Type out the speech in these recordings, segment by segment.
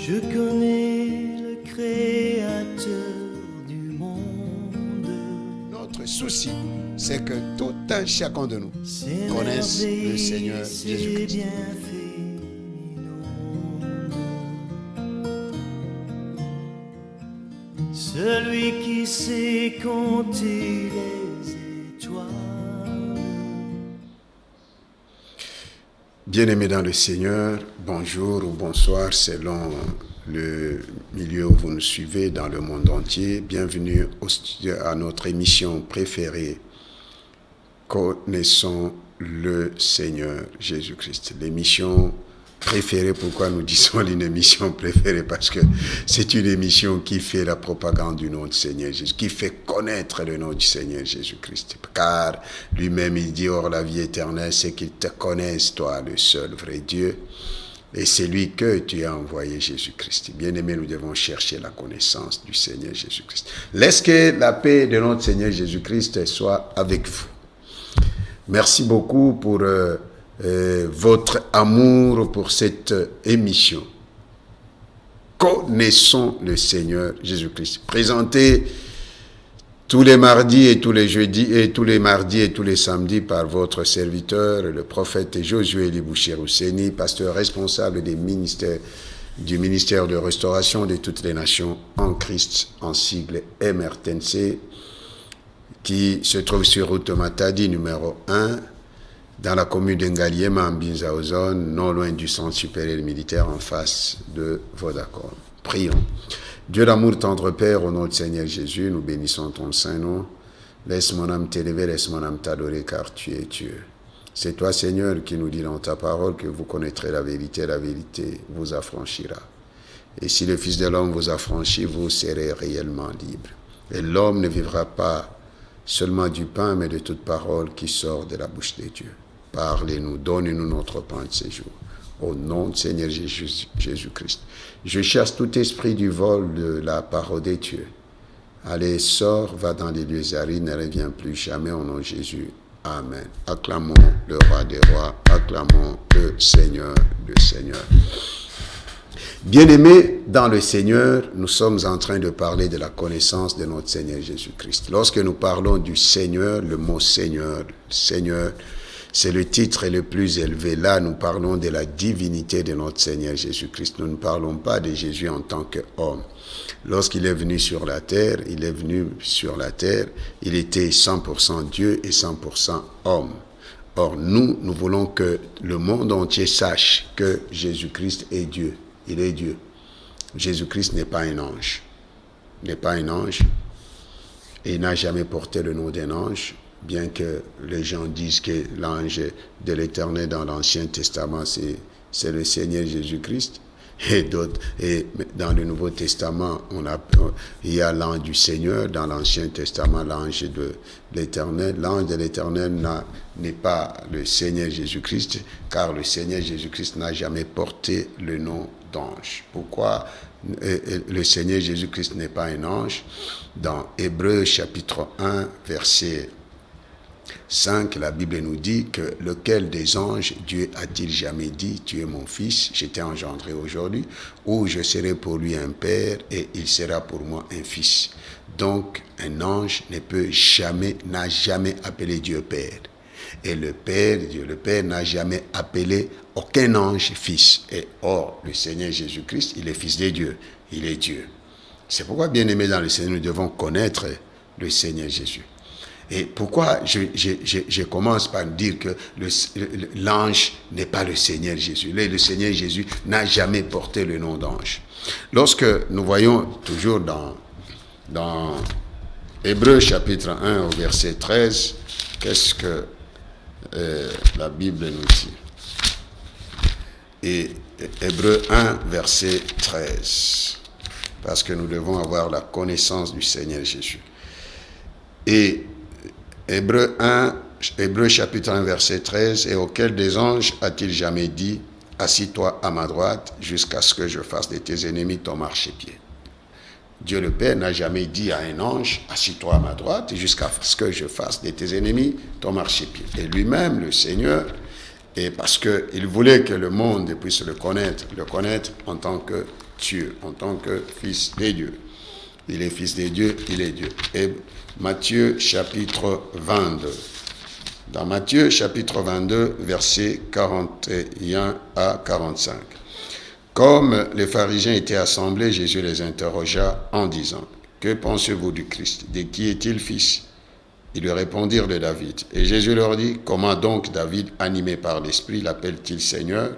Je connais le Créateur du monde. Notre souci, c'est que tout un chacun de nous connaisse le Seigneur Jésus-Christ. Celui qui sait compter les étoiles. Bien-aimés dans le Seigneur, bonjour ou bonsoir selon le milieu où vous nous suivez dans le monde entier. Bienvenue à notre émission préférée, Connaissons le Seigneur Jésus-Christ. L'émission préférée, pourquoi nous disons une émission préférée? Parce que c'est une émission qui fait la propagande du nom du Seigneur Jésus, qui fait connaître le nom du Seigneur Jésus-Christ. Car lui-même, il dit, or la vie éternelle, c'est qu'il te connaisse, toi, le seul vrai Dieu, et c'est lui que tu as envoyé, Jésus-Christ. Bien-aimés, nous devons chercher la connaissance du Seigneur Jésus-Christ. Laisse que la paix de notre Seigneur Jésus-Christ soit avec vous. Merci beaucoup pour votre amour pour cette émission. Connaissons le Seigneur Jésus-Christ. Présenté tous les mardis et tous les jeudis et tous les mardis et tous les samedis par votre serviteur, le prophète Josué Liboucher-Rousseni, pasteur responsable du ministère de restauration de toutes les nations en Christ, en sigle MRTNC, qui se trouve sur route Matadi numéro 1, dans la commune d'Engaliema, en Binzaozone, non loin du centre supérieur militaire, en face de Vodacom. Prions. Dieu d'amour, tendre Père, au nom du Seigneur Jésus, nous bénissons ton saint nom. Laisse mon âme t'élever, laisse mon âme t'adorer, car tu es Dieu. C'est toi, Seigneur, qui nous dit dans ta parole que vous connaîtrez la vérité vous affranchira. Et si le Fils de l'homme vous affranchit, vous serez réellement libre. Et l'homme ne vivra pas seulement du pain, mais de toute parole qui sort de la bouche de Dieu. Parlez-nous, donnez-nous notre pain de ces jours. Au nom du Seigneur Jésus-Christ. Je chasse tout esprit du vol de la parole de Dieu. Allez, sors, va dans les lieux arides, ne reviens plus jamais au nom de Jésus. Amen. Acclamons le roi des rois, acclamons le Seigneur. Bien-aimés dans le Seigneur, nous sommes en train de parler de la connaissance de notre Seigneur Jésus-Christ. Lorsque nous parlons du Seigneur, le mot Seigneur, c'est le titre le plus élevé. Là, nous parlons de la divinité de notre Seigneur Jésus-Christ. Nous ne parlons pas de Jésus en tant qu'homme. Lorsqu'il est venu sur la terre, il était 100% Dieu et 100% homme. Or, nous voulons que le monde entier sache que Jésus-Christ est Dieu. Il est Dieu. Jésus-Christ n'est pas un ange. Il n'est pas un ange. Et il n'a jamais porté le nom d'un ange, bien que les gens disent que l'ange de l'Éternel dans l'Ancien Testament, c'est le Seigneur Jésus-Christ. Et dans le Nouveau Testament, il y a l'ange du Seigneur. Dans l'Ancien Testament, l'ange de l'Éternel. L'ange de l'Éternel n'est pas le Seigneur Jésus-Christ, car le Seigneur Jésus-Christ n'a jamais porté le nom d'ange. Pourquoi le Seigneur Jésus-Christ n'est pas un ange? Dans Hébreux chapitre 1, verset 5, la Bible nous dit que lequel des anges Dieu a-t-il jamais dit, tu es mon fils, je t'ai engendré aujourd'hui, ou je serai pour lui un père et il sera pour moi un fils. Donc un ange n'a jamais appelé Dieu père. Et Dieu le Père n'a jamais appelé aucun ange fils. Et or, le Seigneur Jésus-Christ, il est fils de Dieu, il est Dieu. C'est pourquoi, bien-aimés dans le Seigneur, nous devons connaître le Seigneur Jésus. Et pourquoi je commence par dire que l'ange n'est pas le Seigneur Jésus. Le Seigneur Jésus n'a jamais porté le nom d'ange. Lorsque nous voyons toujours dans Hébreux chapitre 1 au verset 13, qu'est-ce que la Bible nous dit? Et Hébreux 1 verset 13, parce que nous devons avoir la connaissance du Seigneur Jésus. Et Hébreux chapitre 1, verset 13, et auquel des anges a-t-il jamais dit, assis-toi à ma droite jusqu'à ce que je fasse de tes ennemis ton marchepied. Dieu le Père n'a jamais dit à un ange, assis-toi à ma droite jusqu'à ce que je fasse de tes ennemis ton marchepied. Et lui-même, le Seigneur, Et parce qu'il voulait que le monde puisse le connaître en tant que Dieu, en tant que Fils de Dieu. Il est Fils de Dieu, il est Dieu. Et Matthieu chapitre 22. Dans Matthieu chapitre 22, versets 41 à 45. Comme les pharisiens étaient assemblés, Jésus les interrogea en disant, « Que pensez-vous du Christ? De qui est-il fils ?» Ils lui répondirent de David. Et Jésus leur dit, « Comment donc David, animé par l'Esprit, l'appelle-t-il Seigneur ?»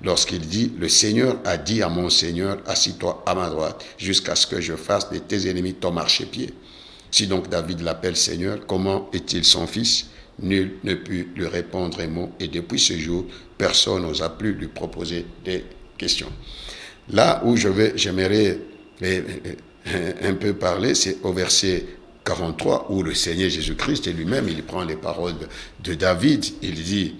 Lorsqu'il dit, « Le Seigneur a dit à mon Seigneur, assis-toi à ma droite, jusqu'à ce que je fasse de tes ennemis ton marchepied. » Si donc David l'appelle Seigneur, comment est-il son fils? Nul ne put lui répondre un mot, et depuis ce jour, personne n'osa plus lui proposer des questions. Là où j'aimerais un peu parler, c'est au verset 43, où le Seigneur Jésus-Christ lui-même, il prend les paroles de David, il dit,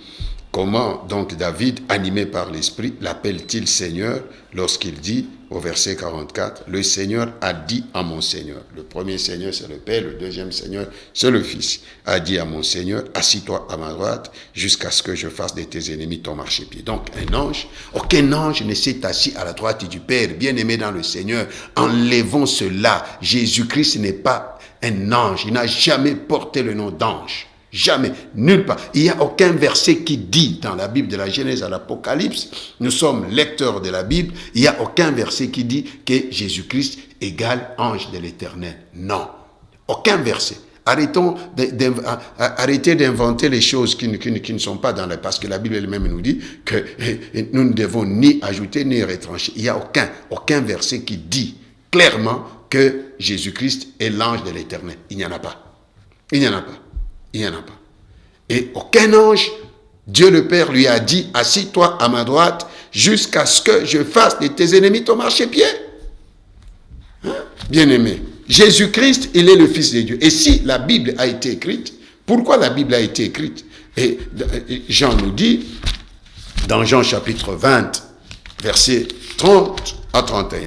comment donc David, animé par l'Esprit, l'appelle-t-il Seigneur lorsqu'il dit, au verset 44, le Seigneur a dit à mon Seigneur, le premier Seigneur c'est le Père, le deuxième Seigneur c'est le Fils, a dit à mon Seigneur, assis-toi à ma droite jusqu'à ce que je fasse de tes ennemis ton marchepied. Donc un ange, aucun ange ne s'est assis à la droite du Père, bien-aimé dans le Seigneur, enlevons cela. Jésus-Christ n'est pas un ange, il n'a jamais porté le nom d'ange. Jamais, nulle part. Il n'y a aucun verset qui dit dans la Bible, de la Genèse à l'Apocalypse, nous sommes lecteurs de la Bible, il n'y a aucun verset qui dit que Jésus-Christ égale ange de l'Éternel. Non, aucun verset. Arrêtez d'inventer les choses qui ne sont pas dans la... Parce que la Bible elle-même nous dit que nous ne devons ni ajouter ni retrancher. Il n'y a aucun verset qui dit clairement que Jésus-Christ est l'ange de l'Éternel. Il n'y en a pas. Il n'y en a pas. Il n'y en a pas. Et aucun ange, Dieu le Père lui a dit, assis-toi à ma droite jusqu'à ce que je fasse de tes ennemis ton marchepied. Hein? Bien-aimé, Jésus-Christ, il est le Fils de Dieu. Et si la Bible a été écrite, pourquoi la Bible a été écrite? Et Jean nous dit, dans Jean chapitre 20, versets 30 à 31.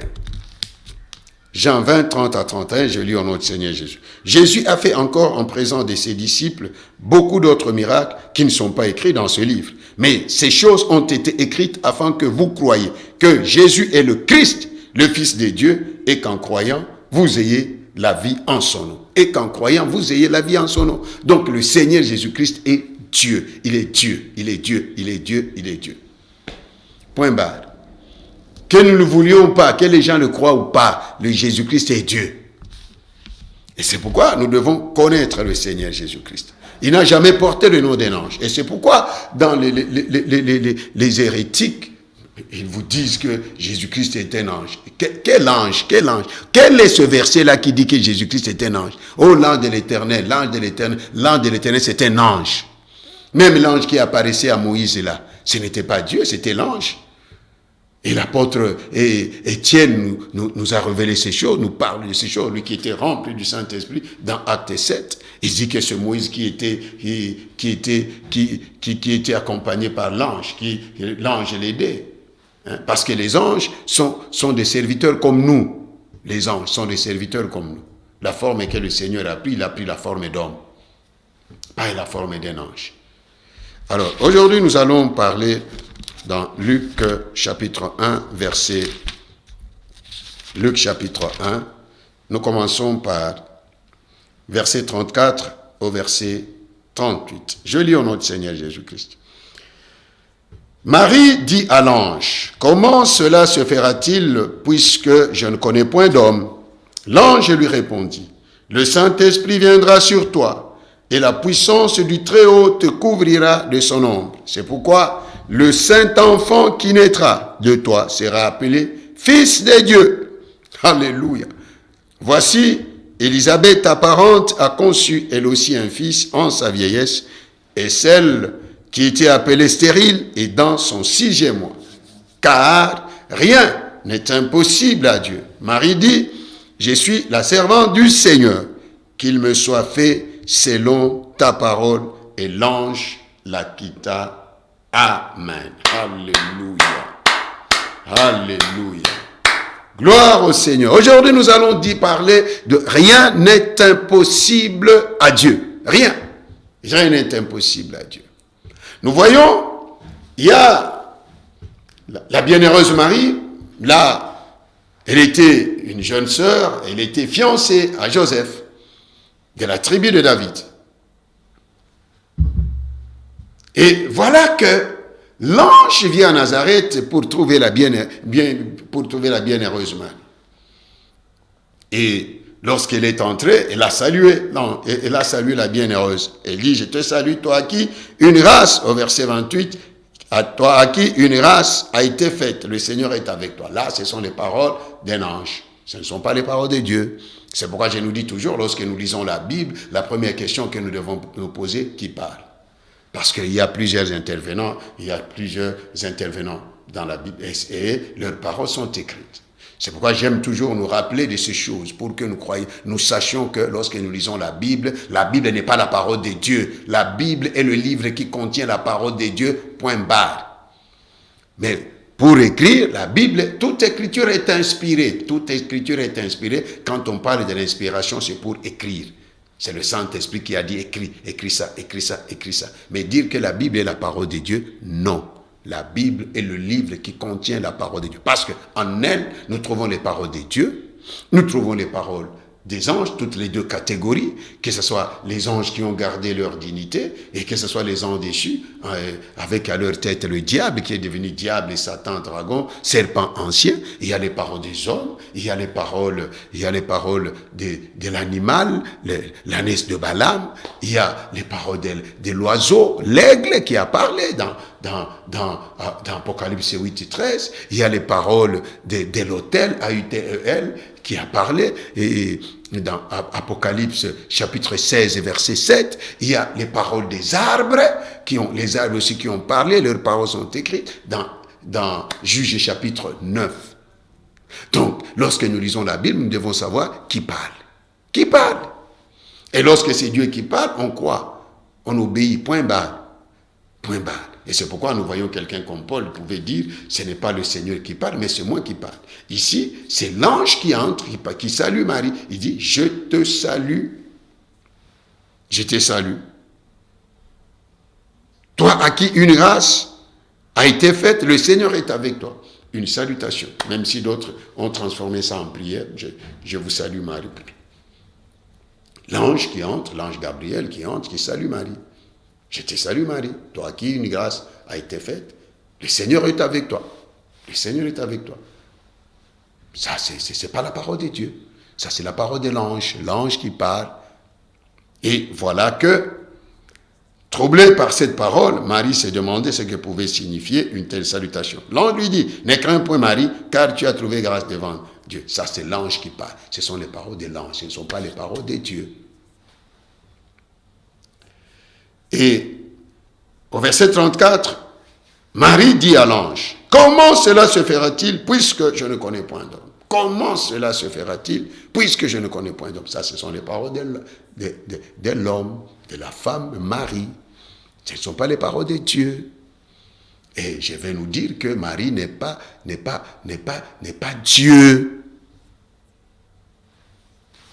Jean 20, 30 à 31, je lis au nom du Seigneur Jésus. Jésus a fait encore en présence de ses disciples beaucoup d'autres miracles qui ne sont pas écrits dans ce livre. Mais ces choses ont été écrites afin que vous croyiez que Jésus est le Christ, le Fils de Dieu, et qu'en croyant, vous ayez la vie en son nom. Et qu'en croyant, vous ayez la vie en son nom. Donc le Seigneur Jésus-Christ est Dieu. Il est Dieu. Il est Dieu. Il est Dieu. Il est Dieu. Point barre. Que nous ne voulions pas, que les gens le croient ou pas, le Jésus-Christ est Dieu. Et c'est pourquoi nous devons connaître le Seigneur Jésus-Christ. Il n'a jamais porté le nom d'un ange. Et c'est pourquoi dans les hérétiques, ils vous disent que Jésus-Christ est un ange. Quel ange? Quel ange? Quel est ce verset-là qui dit que Jésus-Christ est un ange? Oh, l'ange de l'Éternel, l'ange de l'Éternel, l'ange de l'Éternel, c'est un ange. Même l'ange qui apparaissait à Moïse là, ce n'était pas Dieu, c'était l'ange. Et l'apôtre Étienne nous a révélé ces choses, nous parle de ces choses, lui qui était rempli du Saint-Esprit, dans Acte 7. Il dit que ce Moïse qui était accompagné par l'ange, l'ange l'aidait. Hein, parce que les anges sont des serviteurs comme nous. Les anges sont des serviteurs comme nous. La forme que le Seigneur a pris, il a pris la forme d'homme, pas la forme d'un ange. Alors, aujourd'hui, nous allons parler dans Luc chapitre 1, verset... Luc chapitre 1, nous commençons par verset 34 au verset 38. Je lis au nom du Seigneur Jésus-Christ. Marie dit à l'ange, « Comment cela se fera-t-il puisque je ne connais point d'homme ?» L'ange lui répondit, « Le Saint-Esprit viendra sur toi, et la puissance du Très-Haut te couvrira de son ombre. C'est pourquoi le Saint-Enfant qui naîtra de toi sera appelé Fils de Dieu. » Alléluia. Voici, Élisabeth, ta parente, a conçu elle aussi un fils en sa vieillesse, et celle qui était appelée stérile est dans son 6e mois. Car rien n'est impossible à Dieu. Marie dit, je suis la servante du Seigneur, qu'il me soit fait selon ta parole. Et l'ange la quitta. Amen. Alléluia. Alléluia. Gloire au Seigneur. Aujourd'hui, nous allons parler de rien n'est impossible à Dieu. Rien. Rien n'est impossible à Dieu. Nous voyons Il y a la bienheureuse Marie, là, elle était une jeune sœur, elle était fiancée à Joseph, de la tribu de David. Et voilà que l'ange vient à Nazareth pour trouver la bienheureuse Marie. Et lorsqu'elle est entrée, elle a salué la bienheureuse. Elle dit, je te salue, toi à qui une race, au verset 28, à toi à qui une race a été faite. Le Seigneur est avec toi. Là, ce sont les paroles d'un ange. Ce ne sont pas les paroles de Dieu. C'est pourquoi je nous dis toujours, lorsque nous lisons la Bible, la première question que nous devons nous poser, qui parle? Parce qu'il y a plusieurs intervenants dans la Bible et leurs paroles sont écrites. C'est pourquoi j'aime toujours nous rappeler de ces choses pour que nous sachions que lorsque nous lisons la Bible n'est pas la parole de Dieu. La Bible est le livre qui contient la parole de Dieu, point barre. Mais pour écrire, la Bible, toute écriture est inspirée. Toute écriture est inspirée. Quand on parle de l'inspiration, c'est pour écrire. C'est le Saint-Esprit qui a dit écris ça, écris ça, écris ça. Mais dire que la Bible est la parole de Dieu, non. La Bible est le livre qui contient la parole de Dieu. Parce qu'en elle, nous trouvons les paroles de Dieu, nous trouvons les paroles des anges, toutes les deux catégories, que ce soit les anges qui ont gardé leur dignité et que ce soit les anges déchus, avec à leur tête le diable qui est devenu diable et Satan, dragon, serpent ancien. Il y a les paroles des hommes, il y a les paroles de l'animal, l'ânesse de Balaam, il y a les paroles de l'oiseau, l'aigle qui a parlé dans Apocalypse 8 et 13, il y a les paroles de l'autel, A-U-T-E-L, qui a parlé, et dans Apocalypse chapitre 16 et verset 7, il y a les paroles des arbres, les arbres aussi qui ont parlé, leurs paroles sont écrites dans Juge chapitre 9. Donc, lorsque nous lisons la Bible, nous devons savoir qui parle. Qui parle? Et lorsque c'est Dieu qui parle, on croit, on obéit, point barre. Point barre. Et c'est pourquoi nous voyons quelqu'un comme Paul pouvait dire, ce n'est pas le Seigneur qui parle, mais c'est moi qui parle. Ici, c'est l'ange qui entre, qui salue Marie. Il dit, je te salue. Je te salue. Toi à qui une grâce a été faite, le Seigneur est avec toi. Une salutation. Même si d'autres ont transformé ça en prière, je vous salue Marie. L'ange qui entre, l'ange Gabriel qui entre, qui salue Marie. Je te salue Marie, toi à qui une grâce a été faite. Le Seigneur est avec toi. Le Seigneur est avec toi. Ça, c'est pas la parole de Dieu. Ça, c'est la parole de l'ange qui parle. Et voilà que, troublée par cette parole, Marie s'est demandé ce que pouvait signifier une telle salutation. L'ange lui dit, ne crains point Marie, car tu as trouvé grâce devant Dieu. Ça, c'est l'ange qui parle. Ce sont les paroles de l'ange, ce ne sont pas les paroles de Dieu. Et au verset 34, Marie dit à l'ange, comment cela se fera-t-il puisque je ne connais point d'homme? Comment cela se fera-t-il puisque je ne connais point d'homme? Ça, ce sont les paroles de l'homme, de la femme, Marie. Ce ne sont pas les paroles de Dieu. Et je vais nous dire que Marie n'est pas Dieu.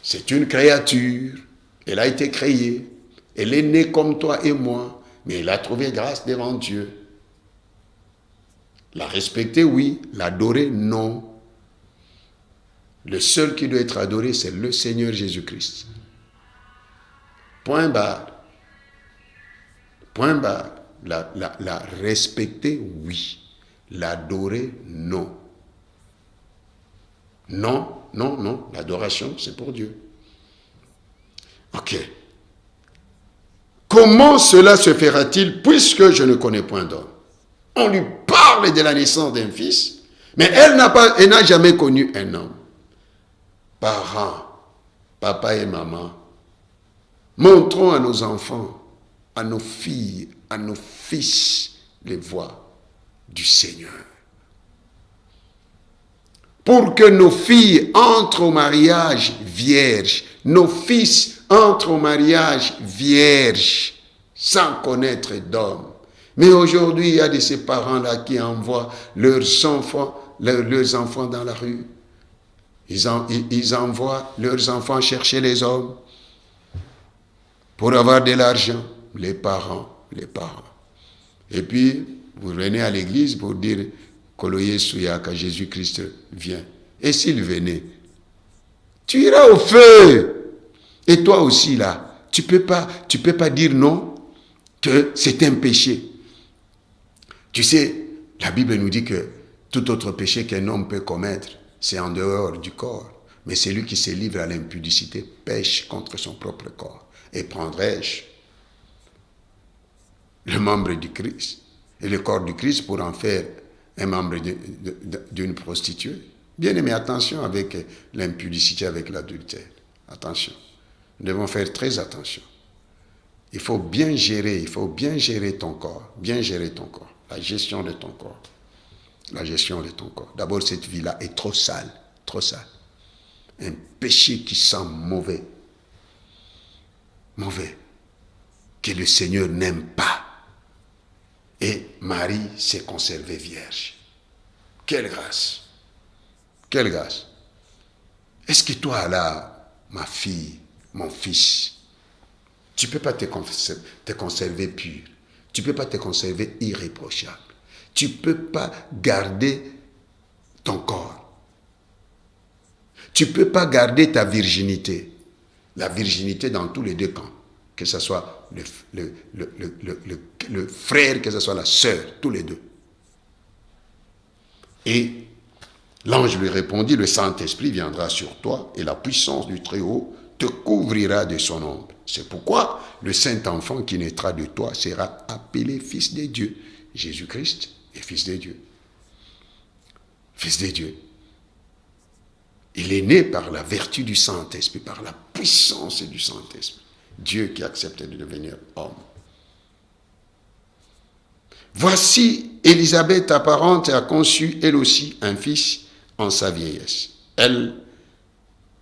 C'est une créature. Elle a été créée. Elle est née comme toi et moi, mais elle a trouvé grâce devant Dieu. La respecter, oui. L'adorer, non. Le seul qui doit être adoré, c'est le Seigneur Jésus-Christ. Point barre. Point barre. La respecter, oui. L'adorer, non. Non, non, non. L'adoration, c'est pour Dieu. Ok. Comment cela se fera-t-il puisque je ne connais point d'homme? On lui parle de la naissance d'un fils, mais elle n'a jamais connu un homme. Parents, papa et maman, montrons à nos enfants, à nos filles, à nos fils, les voies du Seigneur. Pour que nos filles entrent au mariage vierges, nos fils entrent au mariage vierge, sans connaître d'homme. Mais aujourd'hui, il y a de ces parents-là qui envoient leurs enfants dans la rue. Ils envoient leurs enfants chercher les hommes pour avoir de l'argent. Les parents. Et puis, Vous venez à l'église pour dire Koloye Souyaka, Jésus-Christ vient. Et s'il venait, tu iras au feu. Et toi aussi là, tu peux pas dire non, que c'est un péché. Tu sais, la Bible nous dit que tout autre péché qu'un homme peut commettre, c'est en dehors du corps. Mais celui qui se livre à l'impudicité pêche contre son propre corps. Et prendrai-je le membre du Christ et le corps du Christ pour en faire un membre d'une prostituée? Bien aimé, attention avec l'impudicité, avec l'adultère. Attention. Nous devons faire très attention. Il faut bien gérer ton corps. Bien gérer ton corps. La gestion de ton corps. La gestion de ton corps. D'abord, cette vie-là est trop sale. Trop sale. Un péché qui sent mauvais. Mauvais. Que le Seigneur n'aime pas. Et Marie s'est conservée vierge. Quelle grâce. Quelle grâce. Est-ce que toi là, ma fille, mon fils, tu ne peux pas te conserver pur. Tu ne peux pas te conserver irréprochable. Tu ne peux pas garder ton corps. Tu ne peux pas garder ta virginité. La virginité dans tous les deux camps. Que ce soit le frère, que ce soit la sœur, tous les deux. Et l'ange lui répondit, le Saint-Esprit viendra sur toi et la puissance du Très-Haut te couvrira de son ombre. C'est pourquoi le Saint-Enfant qui naîtra de toi sera appelé Fils de Dieu. Jésus-Christ est Fils de Dieu. Fils de Dieu. Il est né par la vertu du Saint-Esprit, par la puissance du Saint-Esprit. Dieu qui accepte de devenir homme. Voici, Élisabeth, ta parente, a conçu, elle aussi, un fils en sa vieillesse. Elle,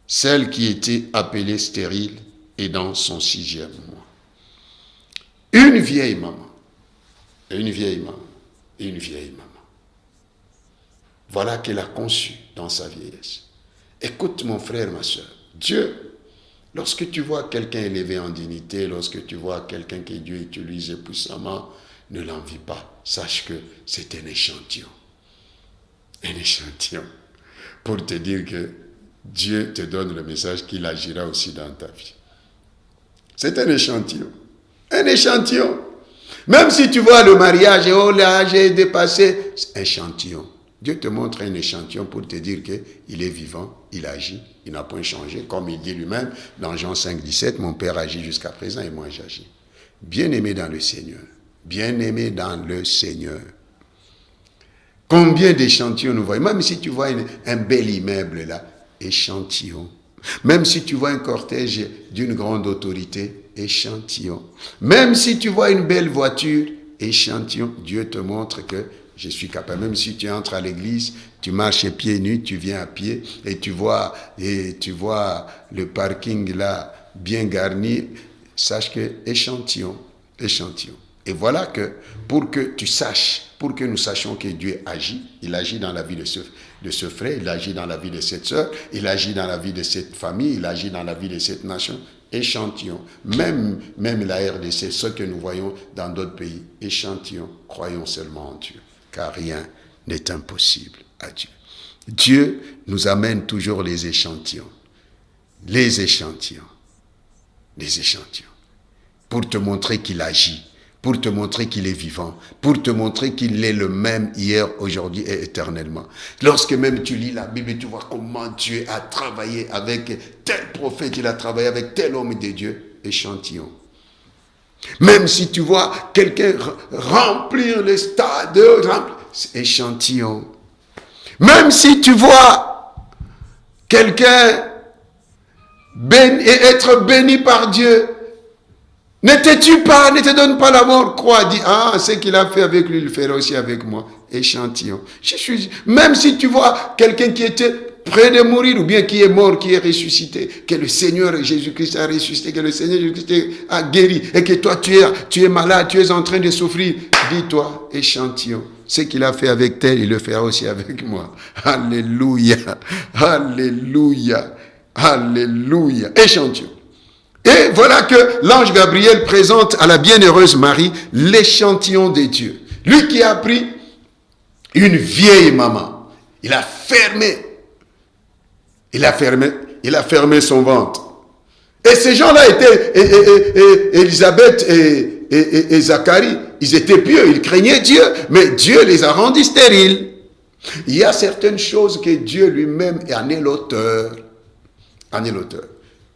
celle qui était appelée stérile, est dans son 6e mois. Une vieille maman, une vieille maman, une vieille maman. Voilà qu'elle a conçu dans sa vieillesse. Écoute mon frère, ma soeur, Dieu, lorsque tu vois quelqu'un élevé en dignité, lorsque tu vois quelqu'un que Dieu utilise puissamment, ne l'envie pas. Sache que c'est un échantillon. Un échantillon. Pour te dire que Dieu te donne le message qu'il agira aussi dans ta vie. C'est un échantillon. Un échantillon. Même si tu vois le mariage, oh l'âge est dépassé, c'est un échantillon. Dieu te montre un échantillon pour te dire qu'il est vivant, il agit, il n'a point changé. Comme il dit lui-même dans Jean 5, 17, mon Père agit jusqu'à présent et moi j'agis. Bien-aimé dans le Seigneur. Bien-aimé dans le Seigneur. Combien d'échantillons nous voyons? Même si tu vois un bel immeuble là, échantillon. Même si tu vois un cortège d'une grande autorité, échantillon. Même si tu vois une belle voiture, échantillon. Dieu te montre que je suis capable. Même si tu entres à l'église, tu marches pieds nus, tu viens à pied et tu vois le parking là bien garni, sache que échantillon, échantillon. Et voilà que pour que tu saches, pour que nous sachions que Dieu agit, il agit dans la vie de ce frère, il agit dans la vie de cette sœur, il agit dans la vie de cette famille, il agit dans la vie de cette nation. Échantillon. Même la RDC, ce que nous voyons dans d'autres pays, échantillon. Croyons seulement en Dieu, car rien n'est impossible à Dieu. Dieu nous amène toujours les échantillons. Les échantillons. Les échantillons. Pour te montrer qu'il agit. Pour te montrer qu'il est vivant, pour te montrer qu'il est le même hier, aujourd'hui et éternellement. Lorsque même tu lis la Bible, tu vois comment Dieu a travaillé avec tel prophète, il a travaillé avec tel homme de Dieu, échantillon. Même si tu vois quelqu'un remplir les stades, échantillon. Même si tu vois quelqu'un être béni par Dieu, ne te donne pas la mort, crois, dis, ce qu'il a fait avec lui, il le fera aussi avec moi. Échantillon. Même si tu vois quelqu'un qui était près de mourir, ou bien qui est mort, qui est ressuscité, que le Seigneur Jésus-Christ a ressuscité, que le Seigneur Jésus-Christ a guéri, et que toi tu es malade, tu es en train de souffrir, dis-toi, échantillon. Ce qu'il a fait avec tel, il le fera aussi avec moi. Alléluia, alléluia, alléluia. Échantillon. Et voilà que l'ange Gabriel présente à la bienheureuse Marie l'échantillon de Dieu. Lui qui a pris une vieille maman, il a fermé son ventre. Et ces gens-là étaient, Élisabeth et Zacharie, ils étaient pieux, ils craignaient Dieu, mais Dieu les a rendus stériles. Il y a certaines choses que Dieu lui-même en est l'auteur.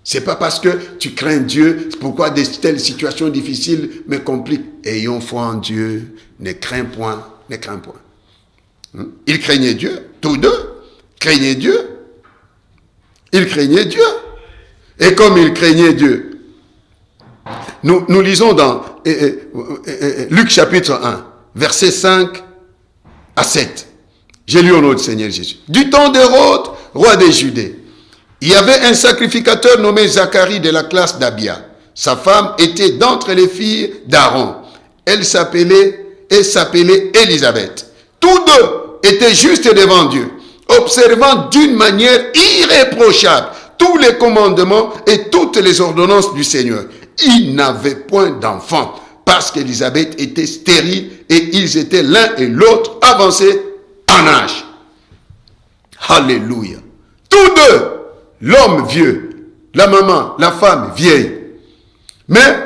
C'est pas parce que tu crains Dieu, pourquoi de telles situations difficiles me compliquent. Ayons foi en Dieu, ne crains point. Ils craignaient Dieu, tous deux craignaient Dieu. Ils craignaient Dieu. Et comme ils craignaient Dieu, nous lisons dans Luc chapitre 1, versets 5 à 7. J'ai lu au nom du Seigneur Jésus. Du temps d'Hérode, roi des Judées, il y avait un sacrificateur nommé Zacharie de la classe d'Abia. Sa femme était d'entre les filles d'Aaron. Elle s'appelait Élisabeth. Tous deux étaient justes devant Dieu, observant d'une manière irréprochable tous les commandements et toutes les ordonnances du Seigneur. Ils n'avaient point d'enfants parce qu'Élisabeth était stérile et ils étaient l'un et l'autre avancés en âge. Alléluia. Tous deux, l'homme vieux, la maman, la femme vieille. Mais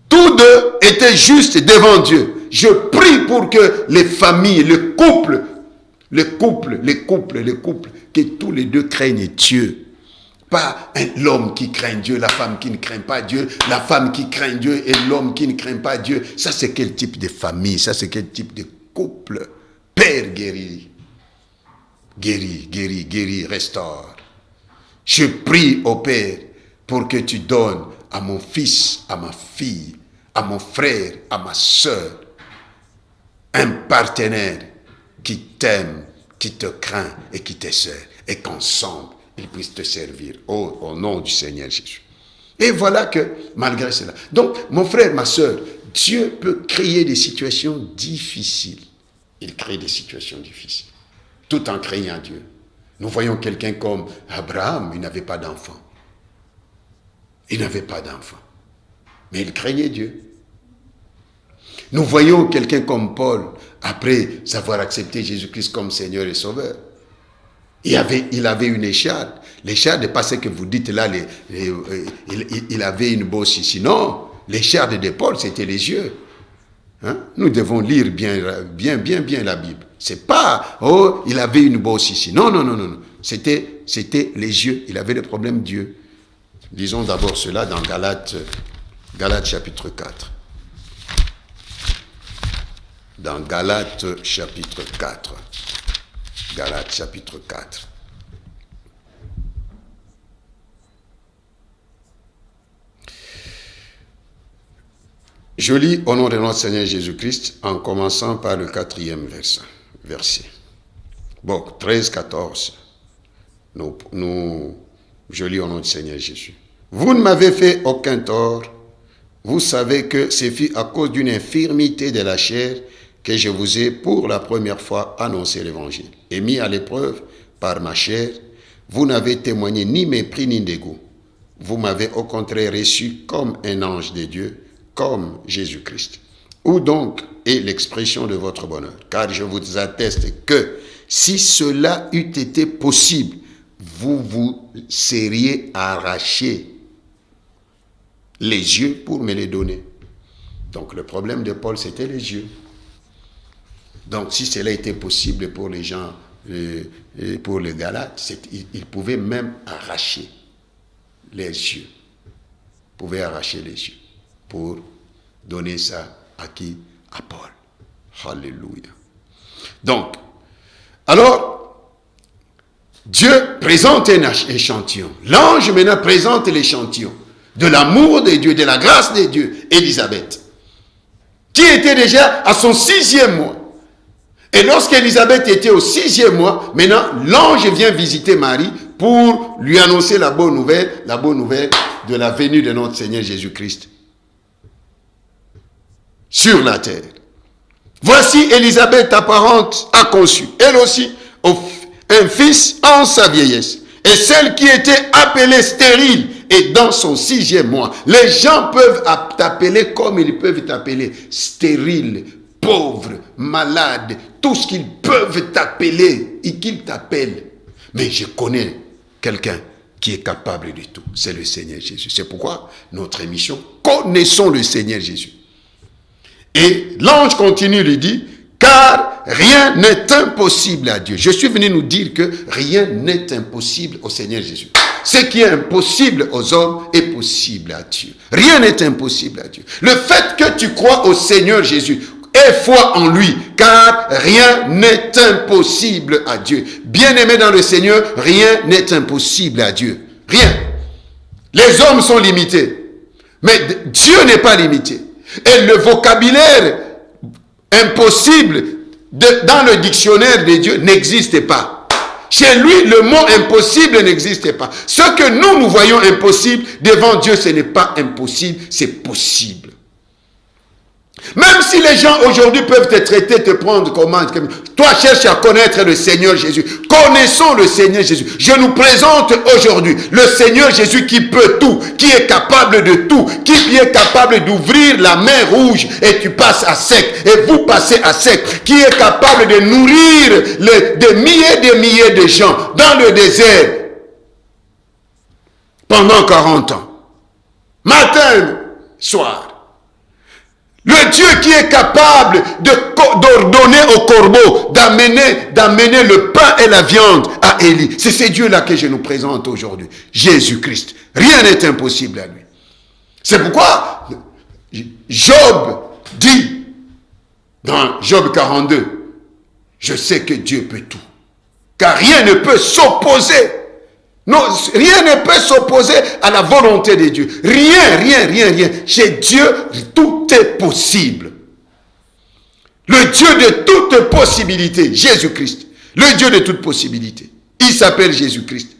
tous deux étaient justes devant Dieu. Je prie pour que les familles, les couples, que tous les deux craignent Dieu. Pas l'homme qui craint Dieu, la femme qui ne craint pas Dieu, la femme qui craint Dieu et l'homme qui ne craint pas Dieu. Ça, c'est quel type de famille? Ça, c'est quel type de couple? Père guéri, restaure. Je prie au Père pour que tu donnes à mon fils, à ma fille, à mon frère, à ma soeur, un partenaire qui t'aime, qui te craint et qui te sert, et qu'ensemble, ils puissent te servir au nom du Seigneur Jésus. Et voilà que, malgré cela, donc, mon frère, ma soeur, Dieu peut créer des situations difficiles. Il crée des situations difficiles, tout en craignant Dieu. Nous voyons quelqu'un comme Abraham, il n'avait pas d'enfant. Mais il craignait Dieu. Nous voyons quelqu'un comme Paul, après avoir accepté Jésus-Christ comme Seigneur et Sauveur. Il avait une écharde. L'écharde n'est pas ce que vous dites là, il avait une bosse ici. Non, l'écharde de Paul, c'était les yeux. Hein? Nous devons lire bien la Bible. C'est pas, il avait une bosse ici. Non. C'était les yeux. Il avait le problème Dieu. Lisons d'abord cela dans Galates chapitre 4. Dans Galates chapitre 4. Galates chapitre 4. Je lis au nom de notre Seigneur Jésus-Christ en commençant par le 4e verset. Bon, 13, 14. Je lis au nom du Seigneur Jésus. Vous ne m'avez fait aucun tort. Vous savez que c'est à cause d'une infirmité de la chair que je vous ai pour la première fois annoncé l'évangile. Et mis à l'épreuve par ma chair, vous n'avez témoigné ni mépris ni dégoût. Vous m'avez au contraire reçu comme un ange de Dieu, comme Jésus-Christ. Où donc est l'expression de votre bonheur? Car je vous atteste que si cela eût été possible, vous vous seriez arraché les yeux pour me les donner. Donc le problème de Paul, c'était les yeux. Donc si cela était possible pour les gens, pour les Galates, ils pouvaient même arracher les yeux. Ils pouvaient arracher les yeux pour donner ça à qui? À Paul. Alléluia. Donc, alors, Dieu présente un échantillon. L'ange maintenant présente l'échantillon de l'amour de Dieu, de la grâce de Dieu, Élisabeth, qui était déjà à son 6e mois. Et lorsqu'Élisabeth était au 6e mois, maintenant, l'ange vient visiter Marie pour lui annoncer la bonne nouvelle de la venue de notre Seigneur Jésus-Christ sur la terre. Voici Élisabeth, ta parente, a conçu, elle aussi, un fils en sa vieillesse. Et celle qui était appelée stérile est dans son 6e mois. Les gens peuvent t'appeler comme ils peuvent t'appeler stérile, pauvre, malade, tout ce qu'ils peuvent t'appeler et qu'ils t'appellent. Mais je connais quelqu'un qui est capable de tout. C'est le Seigneur Jésus. C'est pourquoi notre émission, connaissons le Seigneur Jésus. Et l'ange continue, lui dit, car rien n'est impossible à Dieu. Je suis venu nous dire que rien n'est impossible au Seigneur Jésus. Ce qui est impossible aux hommes est possible à Dieu. Rien n'est impossible à Dieu. Le fait que tu crois au Seigneur Jésus, aie foi en lui, car rien n'est impossible à Dieu. Bien-aimé dans le Seigneur, rien n'est impossible à Dieu. Rien. Les hommes sont limités, mais Dieu n'est pas limité. Et le vocabulaire impossible dans le dictionnaire de Dieu n'existe pas. Chez lui, le mot impossible n'existe pas. Ce que nous voyons impossible, devant Dieu, ce n'est pas impossible, c'est possible. Même si les gens aujourd'hui peuvent te traiter, te prendre comment, toi cherche à connaître le Seigneur Jésus. Connaissons le Seigneur Jésus. Je nous présente aujourd'hui le Seigneur Jésus qui peut tout, qui est capable de tout, qui est capable d'ouvrir la mer rouge et tu passes à sec, et vous passez à sec, qui est capable de nourrir des milliers de gens dans le désert pendant 40 ans. Matin, soir. Le Dieu qui est capable d'ordonner au corbeau d'amener le pain et la viande à Élie. C'est ce Dieu-là que je nous présente aujourd'hui. Jésus-Christ. Rien n'est impossible à lui. C'est pourquoi Job dit dans Job 42, je sais que Dieu peut tout. Car rien ne peut s'opposer. Non, rien ne peut s'opposer à la volonté de Dieu. Rien. Chez Dieu, tout est possible. Le Dieu de toute possibilité, Jésus-Christ. Le Dieu de toute possibilité. Il s'appelle Jésus-Christ.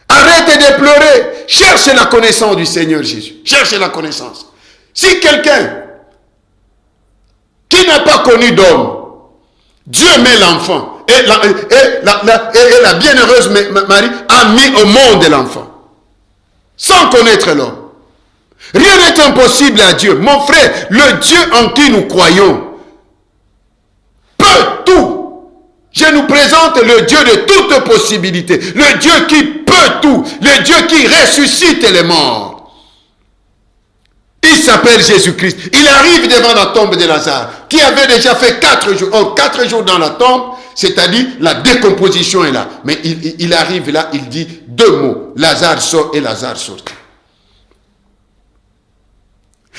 Arrête de pleurer. Cherche la connaissance du Seigneur Jésus. Cherche la connaissance. Si quelqu'un qui n'a pas connu d'homme, Dieu met l'enfant. Et la bienheureuse Marie a mis au monde l'enfant. Sans connaître l'homme. Rien n'est impossible à Dieu. Mon frère, le Dieu en qui nous croyons peut tout. Je nous présente le Dieu de toute possibilité. Le Dieu qui peut tout. Le Dieu qui ressuscite les morts. Il s'appelle Jésus-Christ. Il arrive devant la tombe de Lazare, qui avait déjà fait 4 jours. 4 jours dans la tombe, c'est-à-dire la décomposition est là. Mais il arrive là, il dit 2 mots. Lazare sort et Lazare sort.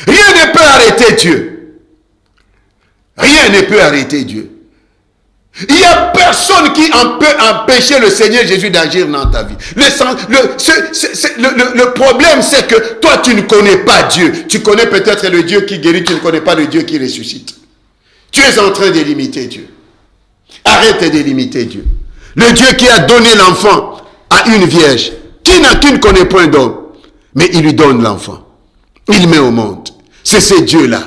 Rien ne peut arrêter Dieu. Rien ne peut arrêter Dieu. Il n'y a personne qui peut empêcher le Seigneur Jésus d'agir dans ta vie. Le problème, c'est que toi, tu ne connais pas Dieu. Tu connais peut-être le Dieu qui guérit, tu ne connais pas le Dieu qui ressuscite. Tu es en train de limiter Dieu. Arrête de limiter Dieu. Le Dieu qui a donné l'enfant à une vierge, qui ne connaît point d'homme, mais il lui donne l'enfant. Il met au monde. C'est ce Dieu-là.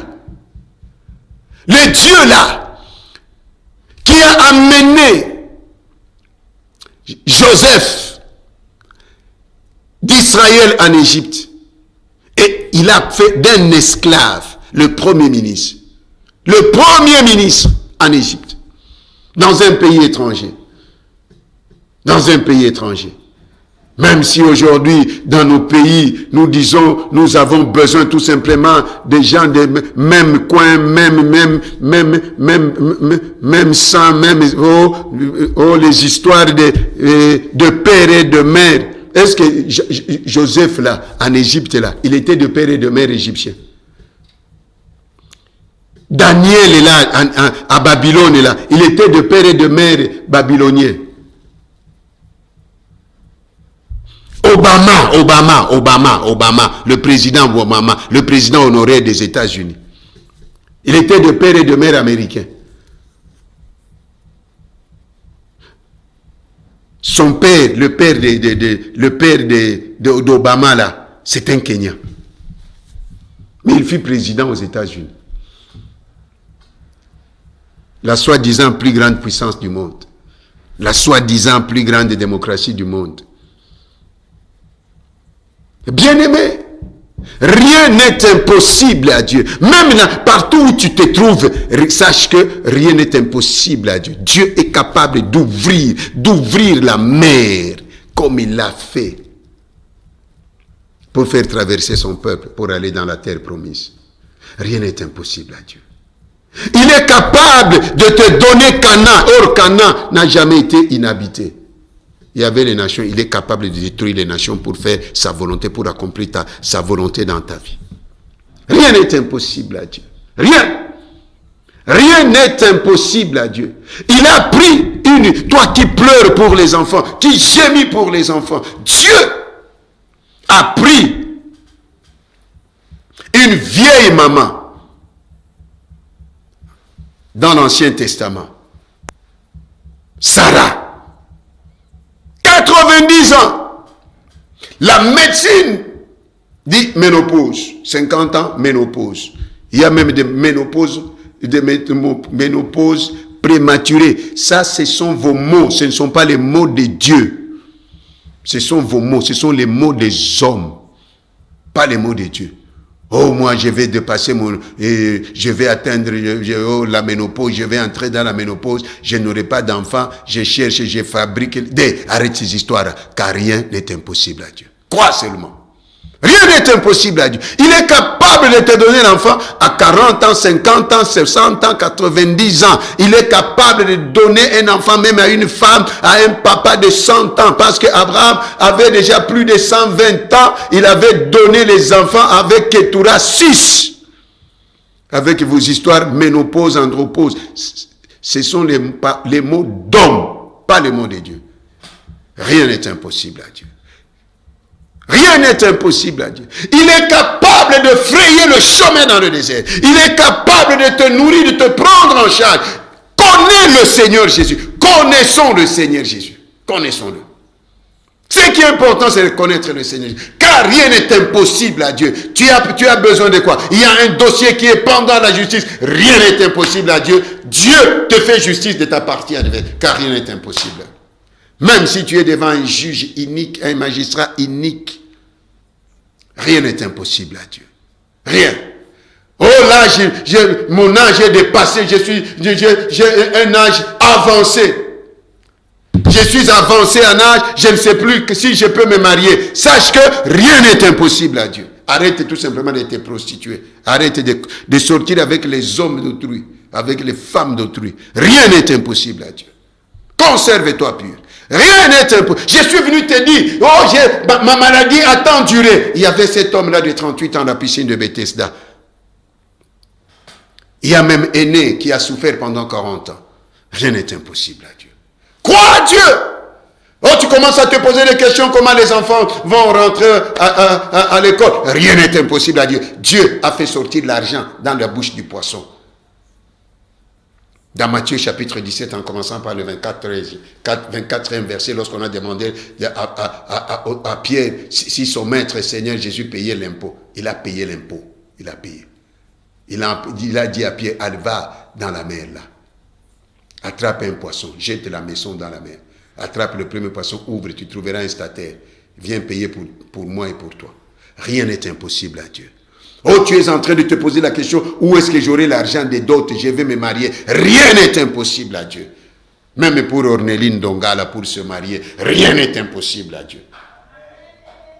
Le Dieu-là qui a amené Joseph d'Israël en Égypte. Et il a fait d'un esclave le premier ministre. Le premier ministre en Égypte. Dans un pays étranger. Dans un pays étranger. Même si aujourd'hui, dans nos pays, nous disons, nous avons besoin tout simplement des gens des mêmes coins, même sang, les histoires de père et de mère. Est-ce que Joseph là, en Égypte là, il était de père et de mère égyptien? Daniel est là, à Babylone là, il était de père et de mère babylonien. Obama, le président Obama, le président honoraire des États-Unis. Il était de père et de mère américain. Son père, le père d'Obama là, c'est un Kenyan. Mais il fut président aux États-Unis. La soi-disant plus grande puissance du monde. La soi-disant plus grande démocratie du monde. Bien-aimé, Rien n'est impossible à Dieu. Même là, partout où tu te trouves, sache que rien n'est impossible à Dieu. Dieu est capable d'ouvrir la mer comme il l'a fait pour faire traverser son peuple, pour aller dans la terre promise. Rien n'est impossible à Dieu. Il est capable de te donner Canaan. Or, Canaan n'a jamais été inhabité. Il y avait les nations, il est capable de détruire les nations pour faire sa volonté, pour accomplir sa volonté dans ta vie. Rien n'est impossible à Dieu. Rien. Rien n'est impossible à Dieu. Il a pris toi qui pleures pour les enfants, qui gémis pour les enfants. Dieu a pris une vieille maman dans l'Ancien Testament. Sarah. 90 ans. La médecine dit ménopause. 50 ans, ménopause. Il y a même des ménopauses prématurées. Ça, ce sont vos mots. Ce ne sont pas les mots de Dieu. Ce sont vos mots. Ce sont les mots des hommes. Pas les mots de Dieu. Oh, moi, je vais dépasser je vais atteindre la ménopause, je vais entrer dans la ménopause, je n'aurai pas d'enfant, je cherche, je fabrique. Arrête ces histoires, car rien n'est impossible à Dieu. Crois seulement. Rien n'est impossible à Dieu. Il est capable de te donner l'enfant à 40 ans, 50 ans, 60 ans, 90 ans. Il est capable de donner un enfant même à une femme, à un papa de 100 ans. Parce qu'Abraham avait déjà plus de 120 ans. Il avait donné les enfants avec Ketura 6. Avec vos histoires ménopause, andropause. Ce sont les mots d'homme, pas les mots de Dieu. Rien n'est impossible à Dieu. Rien n'est impossible à Dieu. Il est capable de frayer le chemin dans le désert. Il est capable de te nourrir, de te prendre en charge. Connais le Seigneur Jésus. Connaissons le Seigneur Jésus. Connaissons-le. Ce qui est important, c'est de connaître le Seigneur Jésus. Car rien n'est impossible à Dieu. Tu as besoin de quoi? Il y a un dossier qui est pendant la justice. Rien n'est impossible à Dieu. Dieu te fait justice de ta partie adverse. Car rien n'est impossible. Même si tu es devant un juge inique, un magistrat inique, rien n'est impossible à Dieu. Rien. Oh là, mon âge est dépassé, j'ai un âge avancé. Je suis avancé en âge, je ne sais plus si je peux me marier. Sache que rien n'est impossible à Dieu. Arrête tout simplement de te prostituer. Arrête de sortir avec les hommes d'autrui, avec les femmes d'autrui. Rien n'est impossible à Dieu. Conserve-toi pur. Rien n'est impossible. Je suis venu te dire, oh, ma maladie a tant duré. Il y avait cet homme-là de 38 ans à la piscine de Bethesda. Il y a même Aîné qui a souffert pendant 40 ans. Rien n'est impossible à Dieu. Crois à Dieu. Oh, tu commences à te poser des questions, comment les enfants vont rentrer à l'école. Rien n'est impossible à Dieu. Dieu a fait sortir l'argent dans la bouche du poisson. Dans Matthieu chapitre 17, en commençant par le 24e verset, lorsqu'on a demandé à Pierre si son maître Seigneur Jésus payait l'impôt. Il a payé l'impôt. Il a payé. Il a dit à Pierre, allez, va dans la mer là. Attrape un poisson, jette la maison dans la mer. Attrape le premier poisson, ouvre, tu trouveras un stataire. Viens payer pour moi et pour toi. Rien n'est impossible à Dieu. Oh, tu es en train de te poser la question, où est-ce que j'aurai l'argent des dots, je vais me marier. Rien n'est impossible à Dieu. Même pour Orneline Dongala, pour se marier, rien n'est impossible à Dieu.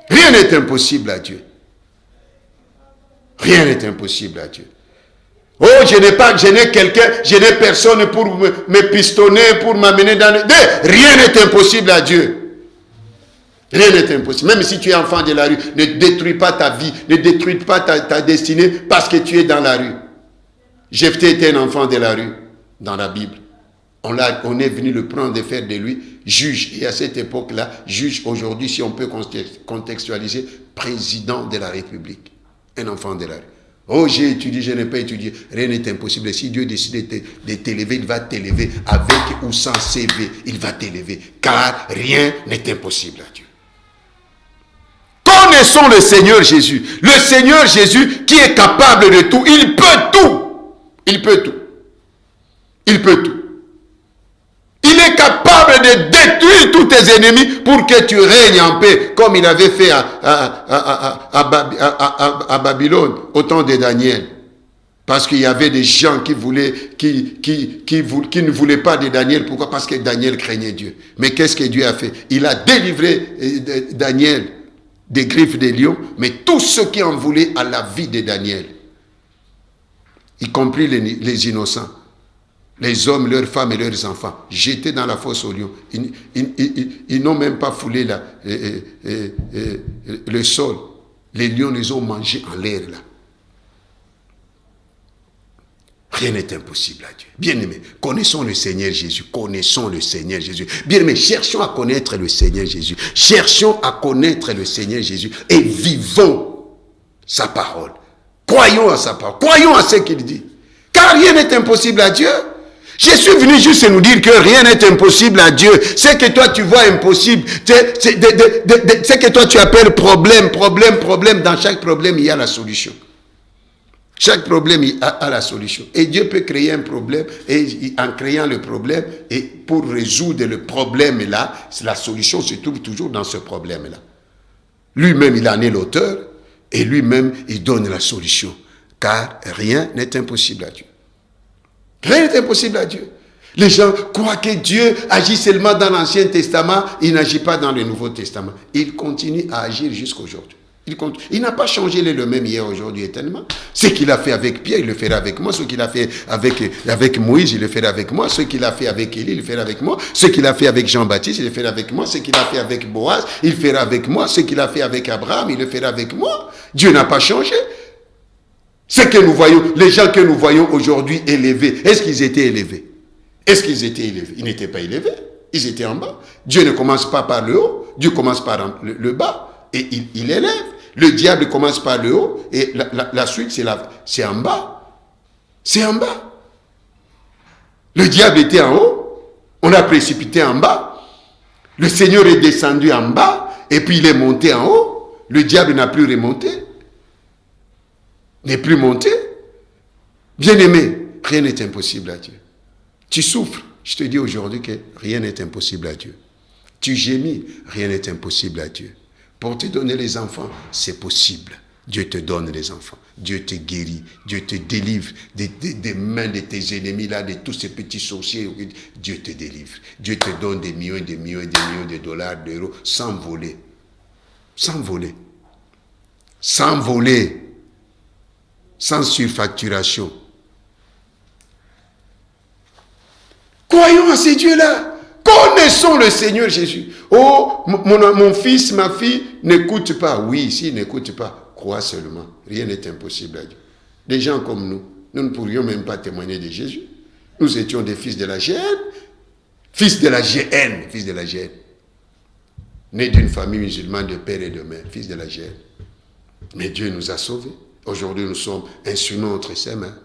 Rien n'est impossible à Dieu. Rien n'est impossible à Dieu. Oh, je n'ai personne pour me pistonner, pour m'amener dans le... Rien n'est impossible à Dieu. Rien n'est impossible. Même si tu es enfant de la rue, ne détruis pas ta vie, ne détruis pas ta destinée parce que tu es dans la rue. Jephthé était un enfant de la rue, dans la Bible. On est venu le prendre et faire de lui juge. Et à cette époque-là, juge aujourd'hui, si on peut contextualiser, président de la République. Un enfant de la rue. Oh, j'ai étudié, je n'ai pas étudié. Rien n'est impossible. Si Dieu décide de t'élever, il va t'élever avec ou sans CV. Il va t'élever. Car rien n'est impossible à Dieu. Connaissons le Seigneur Jésus. Le Seigneur Jésus qui est capable de tout. Il peut tout. Il peut tout. Il peut tout. Il est capable de détruire tous tes ennemis pour que tu règnes en paix, comme il avait fait à Babylone au temps de Daniel. Parce qu'il y avait des gens qui ne voulaient pas de Daniel. Pourquoi? Parce que Daniel craignait Dieu. Mais qu'est-ce que Dieu a fait? Il a délivré Daniel des griffes des lions, mais tous ceux qui en voulaient à la vie de Daniel, y compris les innocents, les hommes, leurs femmes et leurs enfants, jetés dans la fosse aux lions. Ils n'ont même pas foulé le sol. Les lions les ont mangés en l'air là. Rien n'est impossible à Dieu. Bien-aimés, connaissons le Seigneur Jésus. Connaissons le Seigneur Jésus. Bien-aimés, cherchons à connaître le Seigneur Jésus. Cherchons à connaître le Seigneur Jésus et vivons sa parole. Croyons à sa parole. Croyons à ce qu'il dit. Car rien n'est impossible à Dieu. Je suis venu juste nous dire que rien n'est impossible à Dieu. Ce que toi tu vois impossible, ce que toi tu appelles problème. Dans chaque problème, il y a la solution. Chaque problème a la solution. Et Dieu peut créer un problème, et en créant le problème, et pour résoudre le problème là, la solution se trouve toujours dans ce problème là. Lui-même, il en est l'auteur, et lui-même, il donne la solution. Car rien n'est impossible à Dieu. Rien n'est impossible à Dieu. Les gens croient que Dieu agit seulement dans l'Ancien Testament, il n'agit pas dans le Nouveau Testament. Il continue à agir jusqu'à aujourd'hui. Il n'a pas changé le même hier, aujourd'hui, éternellement. Ce qu'il a fait avec Pierre, il le fera avec moi. Ce qu'il a fait avec Moïse, il le fera avec moi. Ce qu'il a fait avec Élie, il le fera avec moi. Ce qu'il a fait avec Jean-Baptiste, il le fera avec moi. Ce qu'il a fait avec Boaz, il le fera avec moi. Ce qu'il a fait avec Abraham, il le fera avec moi. Dieu n'a pas changé. Ce que nous voyons, les gens que nous voyons aujourd'hui élevés, est-ce qu'ils étaient élevés? Est-ce qu'ils étaient élevés? Ils n'étaient pas élevés. Ils étaient en bas. Dieu ne commence pas par le haut. Dieu commence par le bas. Et il élève. Le diable commence par le haut et la suite, c'est en bas. C'est en bas. Le diable était en haut, on a précipité en bas. Le Seigneur est descendu en bas et puis il est monté en haut. Le diable n'a plus remonté. N'est plus monté. Bien-aimé, rien n'est impossible à Dieu. Tu souffres, je te dis aujourd'hui que rien n'est impossible à Dieu. Tu gémis, rien n'est impossible à Dieu. Pour te donner les enfants, c'est possible. Dieu te donne les enfants. Dieu te guérit. Dieu te délivre des mains de tes ennemis, là, de tous ces petits sorciers. Dieu te délivre. Dieu te donne des millions et des millions et des millions de dollars, d'euros, sans voler. Sans voler. Sans voler. Sans surfacturation. Croyons à ces dieux-là. Connaissons le Seigneur Jésus. Oh, mon fils, ma fille, n'écoute pas. Oui, s'il n'écoute pas, crois seulement. Rien n'est impossible à Dieu. Des gens comme nous ne pourrions même pas témoigner de Jésus. Nous étions des fils de la GN. Fils de la GN. Fils de la GN. Nés d'une famille musulmane de père et de mère. Fils de la GN. Mais Dieu nous a sauvés. Aujourd'hui, nous sommes instruments entre ses mains.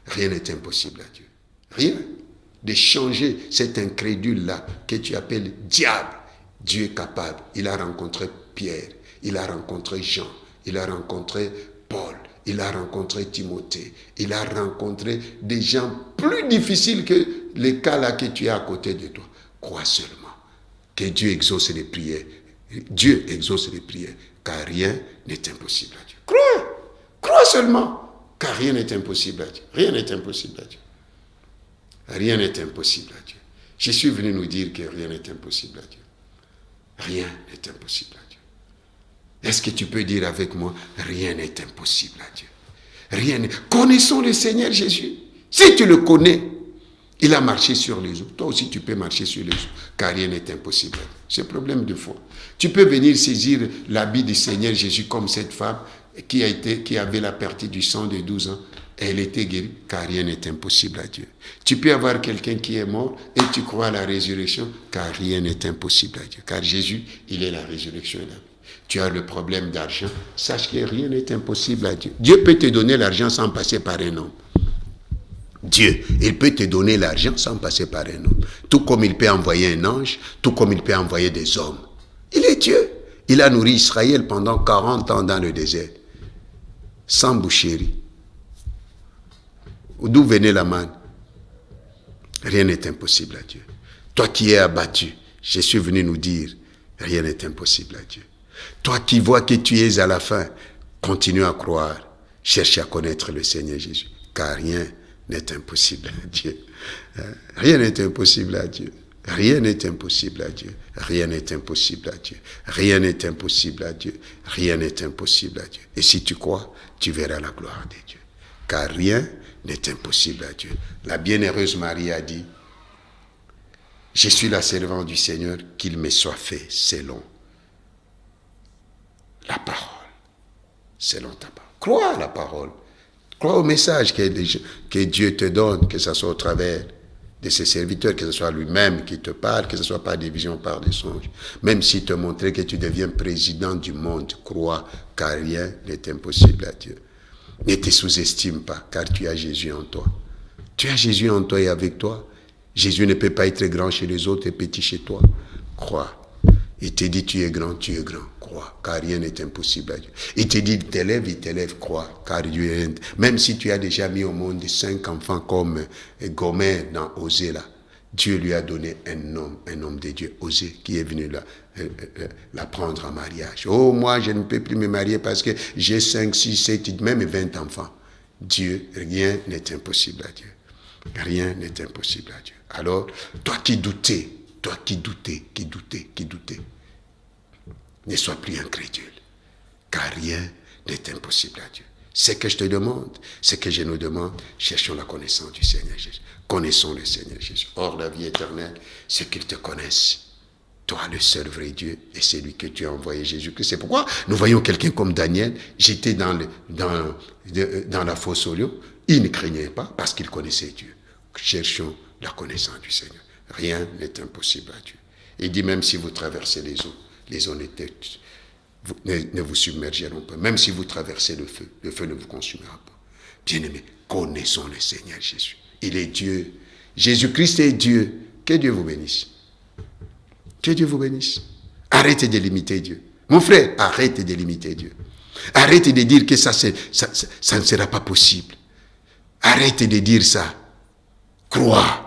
Rien n'est impossible à Dieu. Rien. De changer cet incrédule-là que tu appelles diable. Dieu est capable. Il a rencontré Pierre, il a rencontré Jean, il a rencontré Paul, il a rencontré Timothée, il a rencontré des gens plus difficiles que les cas là que tu as à côté de toi. Crois seulement que Dieu exauce les prières. Dieu exauce les prières, car rien n'est impossible à Dieu. Crois seulement, car rien n'est impossible à Dieu. Rien n'est impossible à Dieu. Rien n'est impossible à Dieu. Je suis venu nous dire que rien n'est impossible à Dieu. Rien n'est impossible à Dieu. Est-ce que tu peux dire avec moi, rien n'est impossible à Dieu? Rien n'est... Connaissons le Seigneur Jésus. Si tu le connais, il a marché sur les eaux. Toi aussi, tu peux marcher sur les eaux, car rien n'est impossible à Dieu. C'est un problème de foi. Tu peux venir saisir l'habit du Seigneur Jésus comme cette femme qui avait la perte du sang de 12 ans. Elle était guérie, car rien n'est impossible à Dieu. Tu peux avoir quelqu'un qui est mort et tu crois à la résurrection, car rien n'est impossible à Dieu. Car Jésus, il est la résurrection et la vie. Tu as le problème d'argent, sache que rien n'est impossible à Dieu. Dieu peut te donner l'argent sans passer par un homme. Dieu, il peut te donner l'argent sans passer par un homme. Tout comme il peut envoyer un ange, tout comme il peut envoyer des hommes. Il est Dieu. Il a nourri Israël pendant 40 ans dans le désert, sans boucherie. D'où venait la manne? Rien n'est impossible à Dieu. Toi qui es abattu, je suis venu nous dire, rien n'est impossible à Dieu. Toi qui vois que tu es à la fin, continue à croire, cherche à connaître le Seigneur Jésus, car rien n'est impossible à Dieu. Rien n'est impossible à Dieu. Rien n'est impossible à Dieu. Rien n'est impossible à Dieu. Rien n'est impossible à Dieu. Rien n'est impossible à Dieu. Et si tu crois, tu verras la gloire de Dieu. Car rien n'est impossible à Dieu. La bienheureuse Marie a dit, je suis la servante du Seigneur, qu'il me soit fait selon la parole. Selon ta parole. Crois à la parole. Crois au message que Dieu te donne, que ce soit au travers de ses serviteurs, que ce soit lui-même qui te parle, que ce soit par des visions, par des songes. Même s'il te montrait que tu deviens président du monde, crois, car rien n'est impossible à Dieu. Ne te sous-estime pas, car tu as Jésus en toi. Tu as Jésus en toi et avec toi. Jésus ne peut pas être grand chez les autres et petit chez toi. Crois. Il te dit tu es grand, crois, car rien n'est impossible à Dieu. Il te dit il t'élève, crois, car Dieu est... Même si tu as déjà mis au monde 5 enfants comme Gomer dans Osée là, Dieu lui a donné un homme de Dieu, Osée, qui est venu la prendre en mariage. Oh, moi je ne peux plus me marier parce que j'ai 5, 6, 7, même 20 enfants. Dieu, rien n'est impossible à Dieu. Rien n'est impossible à Dieu. Alors, toi qui doutais, ne sois plus incrédule, car rien n'est impossible à Dieu. Ce que je te demande, ce que je nous demande, cherchons la connaissance du Seigneur Jésus. Connaissons le Seigneur Jésus. Or, la vie éternelle, c'est qu'ils te connaissent. Toi, le seul vrai Dieu, et c'est lui que tu as envoyé, Jésus-Christ. C'est pourquoi nous voyons quelqu'un comme Daniel, j'étais dans la fosse au lion, il ne craignait pas parce qu'il connaissait Dieu. Cherchons la connaissance du Seigneur. Rien n'est impossible à Dieu. Il dit même si vous traversez les eaux ne vous submergeront pas. Même si vous traversez le feu ne vous consumera pas. Bien-aimés, connaissons le Seigneur Jésus. Il est Dieu. Jésus-Christ est Dieu. Que Dieu vous bénisse. Que Dieu vous bénisse. Arrêtez de limiter Dieu. Mon frère, arrête de limiter Dieu. Arrête de dire que ça ne sera pas possible. Arrête de dire ça. Crois.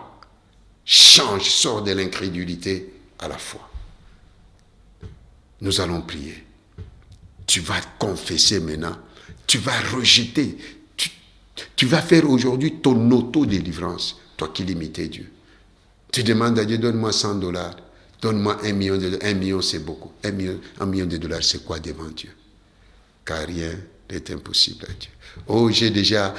Change, sors de l'incrédulité à la foi. Nous allons prier. Tu vas confesser maintenant. Tu vas rejeter. Tu vas faire aujourd'hui ton auto-délivrance. Toi qui limitais Dieu. Tu demandes à Dieu, donne-moi $100. Donne-moi $1 million. $1 million, c'est beaucoup. $1 million, c'est quoi devant Dieu? Car rien n'est impossible à Dieu. Oh, j'ai déjà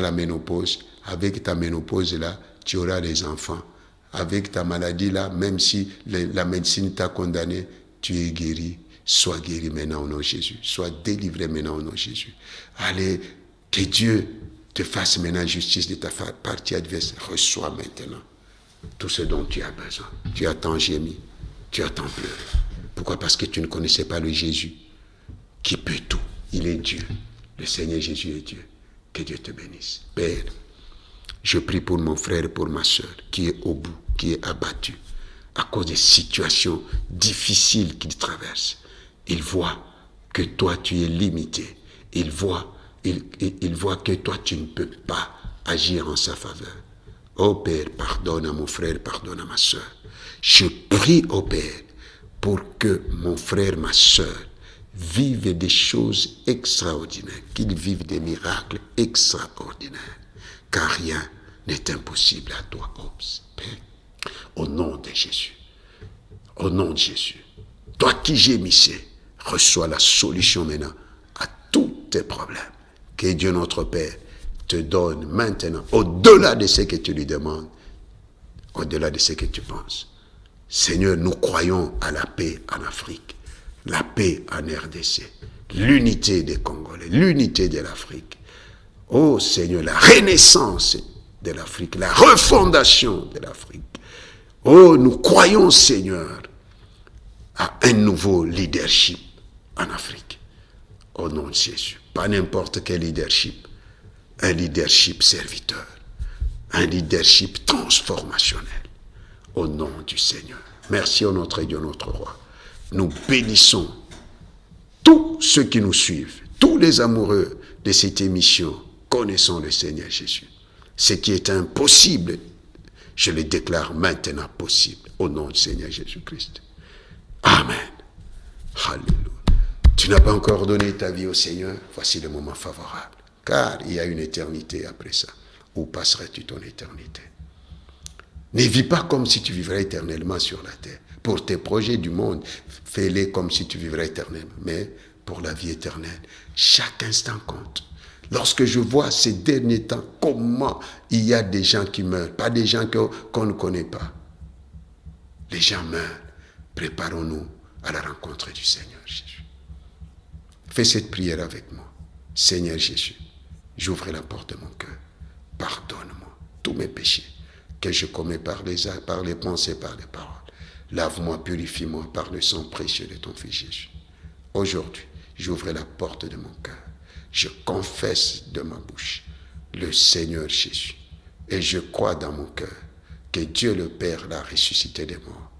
la ménopause. Avec ta ménopause là, tu auras des enfants. Avec ta maladie là, même si la médecine t'a condamné, tu es guéri. Sois guéri maintenant au nom de Jésus. Sois délivré maintenant au nom de Jésus. Allez, que Dieu te fasse maintenant justice de ta partie adverse. Reçois maintenant tout ce dont tu as besoin. Tu as tant gémi, tu as tant pleuré. Pourquoi? Parce que tu ne connaissais pas le Jésus qui peut tout. Il est Dieu. Le Seigneur Jésus est Dieu. Que Dieu te bénisse. Père, je prie pour mon frère et pour ma soeur qui est au bout, qui est abattu à cause des situations difficiles qu'il traverse. Il voit que toi tu es limité. Il voit que toi tu ne peux pas agir en sa faveur. Oh Père, pardonne à mon frère, pardonne à ma soeur. Je prie, oh Père, pour que mon frère, ma soeur, vivent des choses extraordinaires, qu'ils vivent des miracles extraordinaires. Car rien n'est impossible à toi, oh Père. Au nom de Jésus. Au nom de Jésus. Toi qui gémissais, reçois la solution maintenant à tous tes problèmes. Que Dieu notre Père te donne maintenant, au-delà de ce que tu lui demandes, au-delà de ce que tu penses. Seigneur, nous croyons à la paix en Afrique, la paix en RDC, l'unité des Congolais, l'unité de l'Afrique. Oh Seigneur, la renaissance de l'Afrique, la refondation de l'Afrique. Oh, nous croyons, Seigneur, à un nouveau leadership en Afrique. Au nom de Jésus. Pas n'importe quel leadership. Un leadership serviteur. Un leadership transformationnel. Au nom du Seigneur. Merci à notre Dieu, notre Roi. Nous bénissons tous ceux qui nous suivent, tous les amoureux de cette émission. Connaissons le Seigneur Jésus. Ce qui est impossible Je le déclare maintenant possible, au nom du Seigneur Jésus-Christ. Amen. Alléluia. Tu n'as pas encore donné ta vie au Seigneur, voici le moment favorable. Car il y a une éternité après ça. Où passeras-tu ton éternité? Ne vis pas comme si tu vivrais éternellement sur la terre. Pour tes projets du monde, fais-les comme si tu vivrais éternellement. Mais pour la vie éternelle, chaque instant compte. Lorsque je vois ces derniers temps, comment il y a des gens qui meurent, pas des gens qu'on ne connaît pas. Les gens meurent. Préparons-nous à la rencontre du Seigneur Jésus. Fais cette prière avec moi. Seigneur Jésus, j'ouvre la porte de mon cœur. Pardonne-moi tous mes péchés que je commets par les actes, par les pensées, par les paroles. Lave-moi, purifie-moi par le sang précieux de ton Fils Jésus. Aujourd'hui, j'ouvre la porte de mon cœur. Je confesse de ma bouche le Seigneur Jésus. Et je crois dans mon cœur que Dieu le Père l'a ressuscité des morts.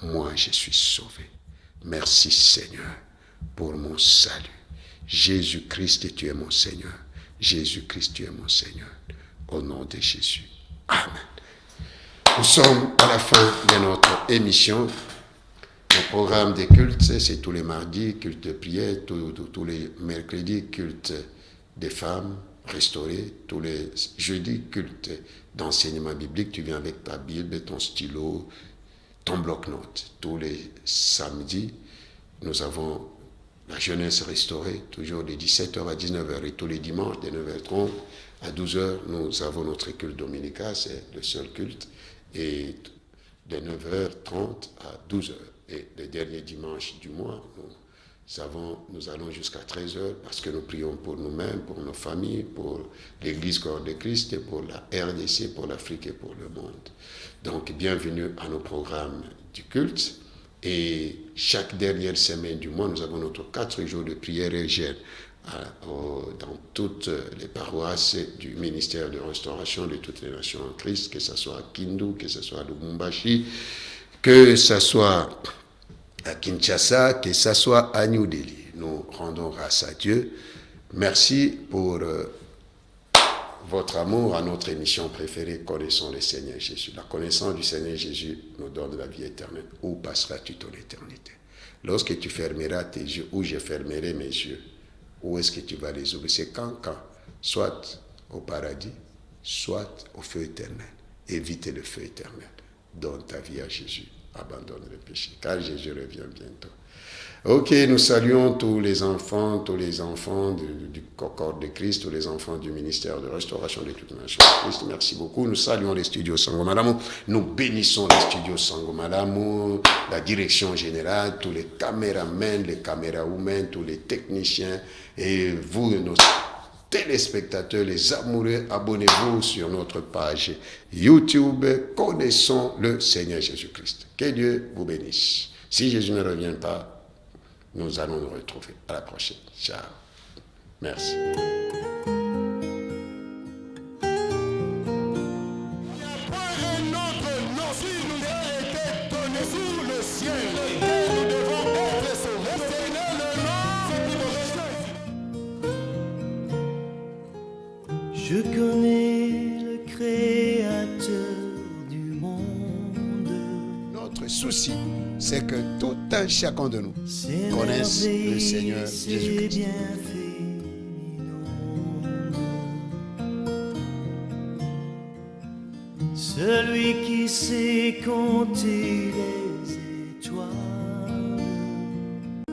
Moi, je suis sauvé. Merci Seigneur pour mon salut. Jésus-Christ, tu es mon Seigneur. Jésus-Christ, tu es mon Seigneur. Au nom de Jésus. Amen. Nous sommes à la fin de notre émission. Le programme des cultes, c'est tous les mardis, culte de prière, tous les mercredis, culte des femmes restaurées, tous les jeudis, culte d'enseignement biblique. Tu viens avec ta Bible, ton stylo, ton bloc-notes. Tous les samedis, nous avons la jeunesse restaurée, toujours de 17h à 19h. Et tous les dimanches, de 9h30 à 12h, nous avons notre culte dominical, c'est le seul culte. Et de 9h30 à 12h. Et le dernier dimanche du mois, nous allons jusqu'à 13h parce que nous prions pour nous-mêmes, pour nos familles, pour l'Église corps de Christ, et pour la RDC, pour l'Afrique et pour le monde. Donc, bienvenue à nos programmes du culte. Et chaque dernière semaine du mois, nous avons notre 4 jours de prière et jeûne dans toutes les paroisses du ministère de restauration de toutes les nations en Christ, que ce soit à Kindu, que ce soit à Lubumbashi, que ce soit à Kinshasa, que ce soit à New Delhi. Nous rendons grâce à Dieu. Merci pour votre amour à notre émission préférée, Connaissons le Seigneur Jésus. La connaissance du Seigneur Jésus nous donne la vie éternelle. Où passeras-tu ton éternité? Lorsque tu fermeras tes yeux, ou je fermerai mes yeux, où est-ce que tu vas les ouvrir? C'est quand? Soit au paradis, soit au feu éternel. Évite le feu éternel. Donne ta vie à Jésus. Abandonne le péché, car Jésus revient bientôt. Ok, nous saluons tous les enfants du corps de Christ, tous les enfants du ministère de restauration de toutes les nations de Christ. Merci beaucoup. Nous saluons les studios Sangomalamu. Nous bénissons les studios Sangomalamu, la direction générale, tous les caméramens, les camérawomen, tous les techniciens, et vous, nos téléspectateurs, les amoureux, abonnez-vous sur notre page YouTube. Connaissons le Seigneur Jésus-Christ. Que Dieu vous bénisse. Si Jésus ne revient pas, nous allons nous retrouver. À la prochaine. Ciao. Merci. Je connais le Créateur du monde. Notre souci, c'est que tout un chacun de nous connaisse le Seigneur Jésus-Christ. Celui qui sait compter les